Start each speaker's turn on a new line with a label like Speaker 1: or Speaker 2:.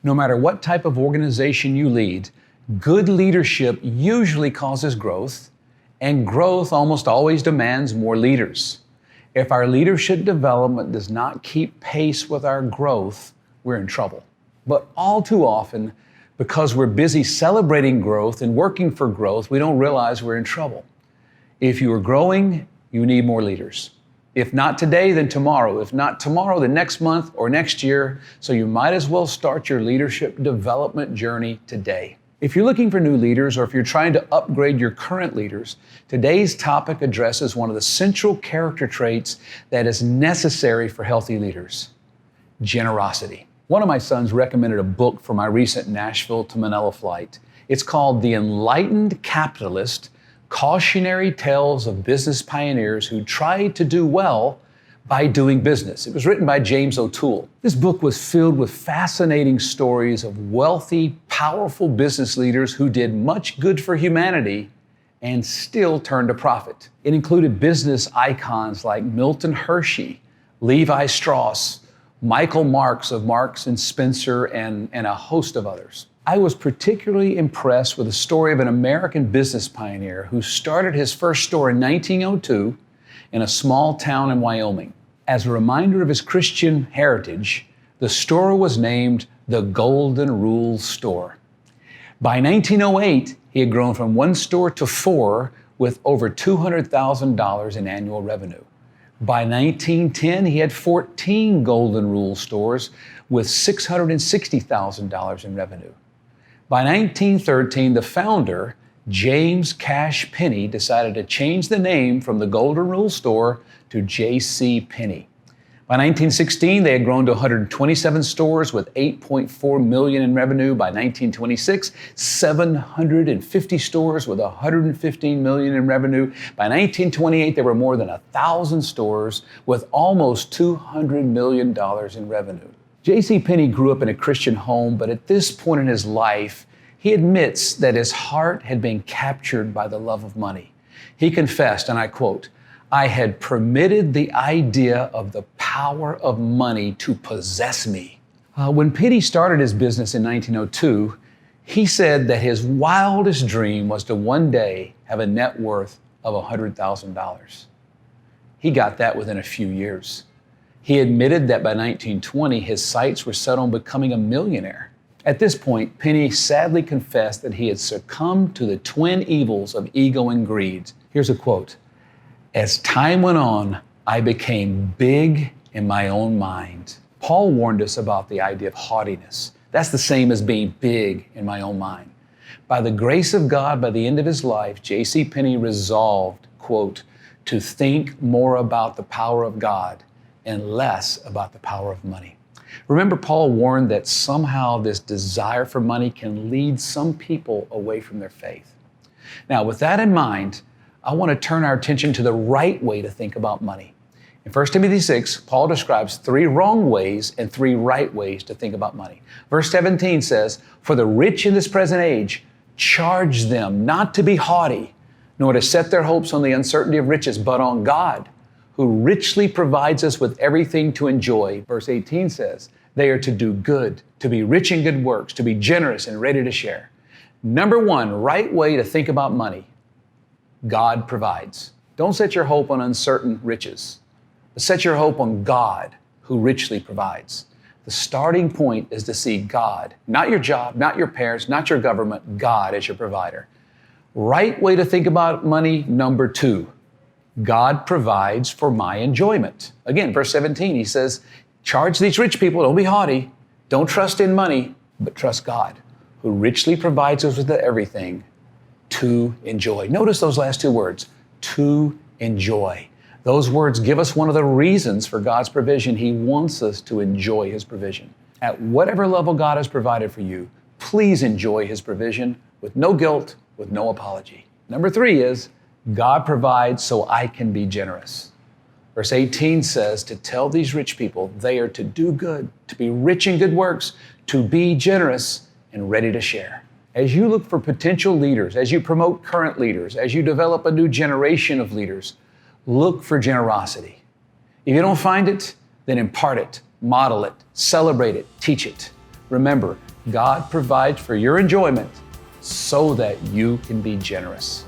Speaker 1: No matter what type of organization you lead, good leadership usually causes growth, and growth almost always demands more leaders. If our leadership development does not keep pace with our growth, we're in trouble. But all too often, because we're busy celebrating growth and working for growth, we don't realize we're in trouble. If you are growing, you need more leaders. If not today, then tomorrow. If not tomorrow, then next month or next year. So you might as well start your leadership development journey today. If you're looking for new leaders, or if you're trying to upgrade your current leaders, today's topic addresses one of the central character traits that is necessary for healthy leaders: generosity. One of my sons recommended a book for my recent Nashville to Manila flight. It's called The Enlightened Capitalist: Cautionary Tales of Business Pioneers Who Tried to Do Well by Doing Business. It was written by James O'Toole. This book was filled with fascinating stories of wealthy, powerful business leaders who did much good for humanity and still turned a profit. It included business icons like Milton Hershey, Levi Strauss, Michael Marks of Marks and Spencer, and a host of others. I was particularly impressed with the story of an American business pioneer who started his first store in 1902 in a small town in Wyoming. As a reminder of his Christian heritage, the store was named the Golden Rule Store. By 1908, he had grown from one store to four with over $200,000 in annual revenue. By 1910, he had 14 Golden Rule stores with $660,000 in revenue. By 1913, the founder, James Cash Penney, decided to change the name from the Golden Rule Store to J.C. Penney. By 1916, they had grown to 127 stores with $8.4 million in revenue. By 1926, 750 stores with $115 million in revenue. By 1928, there were more than 1,000 stores with almost $200 million in revenue. J.C. Penney grew up in a Christian home, but at this point in his life, he admits that his heart had been captured by the love of money. He confessed, and I quote, "I had permitted the idea of the power of money to possess me." When Penney started his business in 1902, he said that his wildest dream was to one day have a net worth of $100,000. He got that within a few years. He admitted that by 1920, his sights were set on becoming a millionaire. At this point, Penney sadly confessed that he had succumbed to the twin evils of ego and greed. Here's a quote: "As time went on, I became big in my own mind." Paul warned us about the idea of haughtiness. That's the same as being big in my own mind. By the grace of God, by the end of his life, J.C. Penney resolved, quote, "to think more about the power of God and less about the power of money." Remember, Paul warned that somehow this desire for money can lead some people away from their faith. Now, with that in mind, I want to turn our attention to the right way to think about money. In 1 Timothy 6, Paul describes 3 wrong ways and 3 right ways to think about money. Verse 17 says, "For the rich in this present age, charge them not to be haughty, nor to set their hopes on the uncertainty of riches, but on God, who richly provides us with everything to enjoy." Verse 18 says, "They are to do good, to be rich in good works, to be generous and ready to share." Number 1, right way to think about money: God provides. Don't set your hope on uncertain riches, but set your hope on God, who richly provides. The starting point is to see God, not your job, not your parents, not your government, God as your provider. Right way to think about money, number 2, God provides for my enjoyment. Again, verse 17, he says, charge these rich people, don't be haughty, don't trust in money, but trust God, who richly provides us with everything to enjoy. Notice those last 2 words, to enjoy. Those words give us one of the reasons for God's provision. He wants us to enjoy His provision. At whatever level God has provided for you, please enjoy His provision with no guilt, with no apology. Number 3 is, God provides so I can be generous. Verse 18 says to tell these rich people they are to do good, to be rich in good works, to be generous and ready to share. As you look for potential leaders, as you promote current leaders, as you develop a new generation of leaders, look for generosity. If you don't find it, then impart it, model it, celebrate it, teach it. Remember, God provides for your enjoyment so that you can be generous.